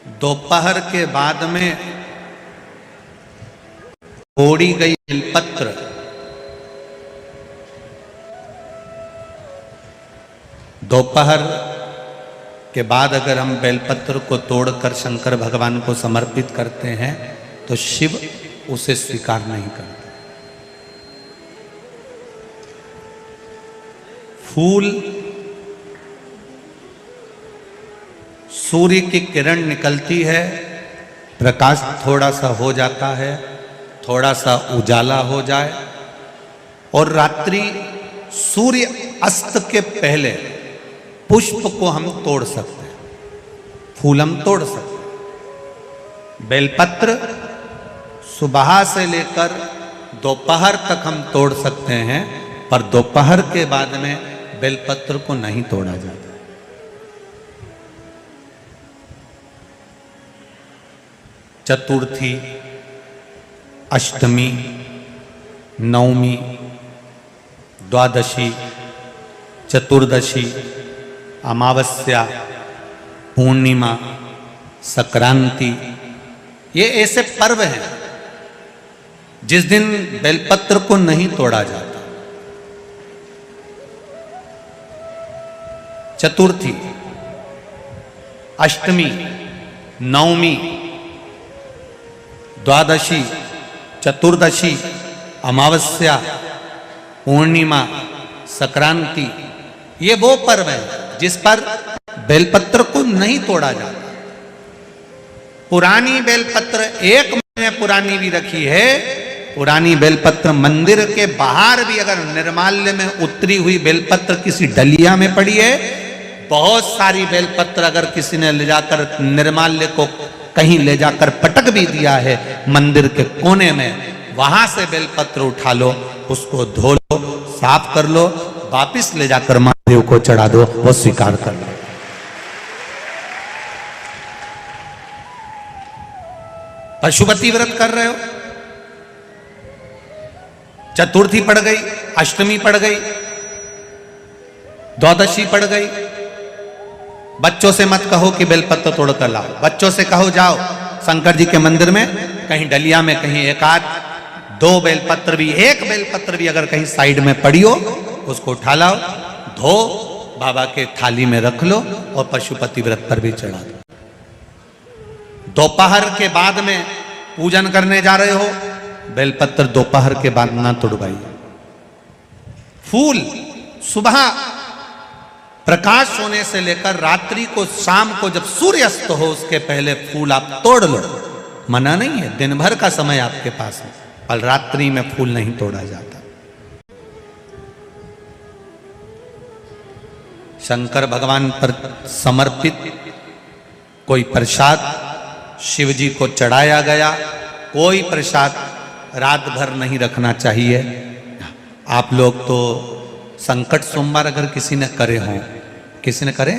दोपहर के बाद में तोड़ी गई बेलपत्र दोपहर के बाद अगर हम बेलपत्र को तोड़कर शंकर भगवान को समर्पित करते हैं तो शिव उसे स्वीकार नहीं करते। फूल सूर्य की किरण निकलती है, प्रकाश थोड़ा सा हो जाता है, थोड़ा सा उजाला हो जाए और रात्रि सूर्य अस्त के पहले पुष्प को हम तोड़ सकते हैं, फूल हम तोड़ सकते हैं। बेलपत्र सुबह से लेकर दोपहर तक हम तोड़ सकते हैं, पर दोपहर के बाद में बेलपत्र को नहीं तोड़ा जाता। चतुर्थी, अष्टमी, नवमी, द्वादशी, चतुर्दशी, अमावस्या, पूर्णिमा, संक्रांति, ये ऐसे पर्व हैं जिस दिन बेलपत्र को नहीं तोड़ा जाता। चतुर्थी, अष्टमी, नवमी, द्वादशी, चतुर्दशी, अमावस्या, पूर्णिमा, संक्रांति, ये वो पर्व है जिस पर बेलपत्र को नहीं तोड़ा जाता। पुरानी बेलपत्र 1 महीने पुरानी भी रखी है। पुरानी बेलपत्र मंदिर के बाहर भी अगर निर्माल्य में उतरी हुई बेलपत्र किसी डलिया में पड़ी है, बहुत सारी बेलपत्र अगर किसी ने ले जाकर निर्माल्य को कहीं ले जाकर पटक भी दिया है मंदिर के कोने में, वहां से बेलपत्र उठा लो, उसको धो लो, साफ कर लो, वापिस ले जाकर महादेव को चढ़ा दो, वो स्वीकार कर लो। पशुपति व्रत कर रहे हो, चतुर्थी पड़ गई, अष्टमी पड़ गई, द्वादशी पड़ गई, बच्चों से मत कहो कि बेलपत्र तोड़ कर लाओ। बच्चों से कहो जाओ शंकर जी के मंदिर में कहीं डलिया में कहीं एक आध 2 बेलपत्र भी, 1 बेलपत्र भी अगर कहीं साइड में पड़ी हो, उसको उठा लाओ, धो, बाबा के थाली में रख लो और पशुपति व्रत पर भी चढ़ा दो। दोपहर के बाद में पूजन करने जा रहे हो, बेलपत्र दोपहर के बाद ना तोड़वाइए। फूल सुबह प्रकाश होने से लेकर रात्रि को, शाम को जब सूर्य अस्त हो उसके पहले फूल आप तोड़ लो, मना नहीं है, दिन भर का समय आपके पास है, पर रात्रि में फूल नहीं तोड़ा जाता। शंकर भगवान पर समर्पित कोई प्रसाद शिव जी को चढ़ाया गया, कोई प्रसाद रात भर नहीं रखना चाहिए। आप लोग तो संकट सोमवार अगर किसी ने करे हों, किसी ने करे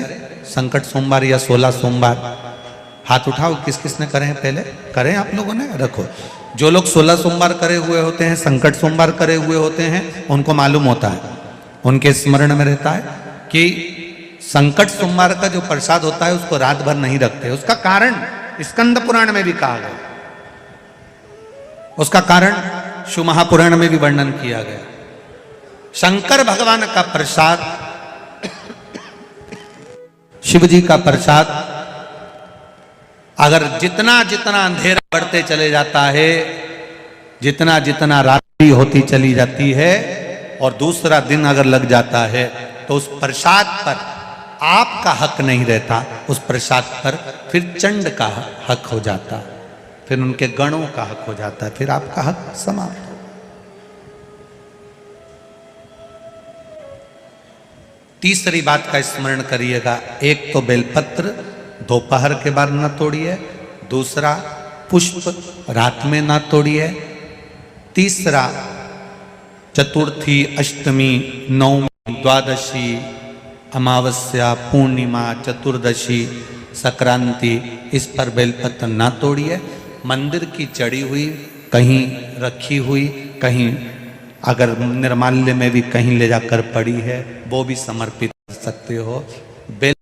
संकट सोमवार या 16 सोमवार, हाथ उठाओ, किस किस ने करे हैं, पहले करें आप लोगों ने, रखो। जो लोग 16 सोमवार करे हुए होते हैं, संकट सोमवार करे हुए होते हैं, उनको मालूम होता है, उनके स्मरण में रहता है कि संकट सोमवार का जो प्रसाद होता है उसको रात भर नहीं रखते। उसका कारण स्कंद पुराण में भी कहा गया, उसका कारण शिव महापुराण में भी वर्णन किया गया। शंकर भगवान का प्रसाद, शिव जी का प्रसाद, अगर जितना जितना अंधेरा बढ़ते चले जाता है, जितना जितना रात्रि होती चली जाती है और दूसरा दिन अगर लग जाता है, तो उस प्रसाद पर आपका हक नहीं रहता, उस प्रसाद पर फिर चंड का हक हो जाता, फिर उनके गणों का हक हो जाता है, फिर आपका हक समाप्त। तीसरी बात का स्मरण करिएगा, एक तो बेलपत्र दोपहर के बाद न तोड़िए, दूसरा पुष्प रात में ना तोड़िए, तीसरा चतुर्थी, अष्टमी, नवमी, द्वादशी, अमावस्या, पूर्णिमा, चतुर्दशी, संक्रांति, इस पर बेलपत्र ना तोड़िए। मंदिर की चढ़ी हुई, कहीं रखी हुई, कहीं अगर निर्माल्य में भी कहीं ले जाकर पड़ी है, वो भी समर्पित कर सकते हो। बेल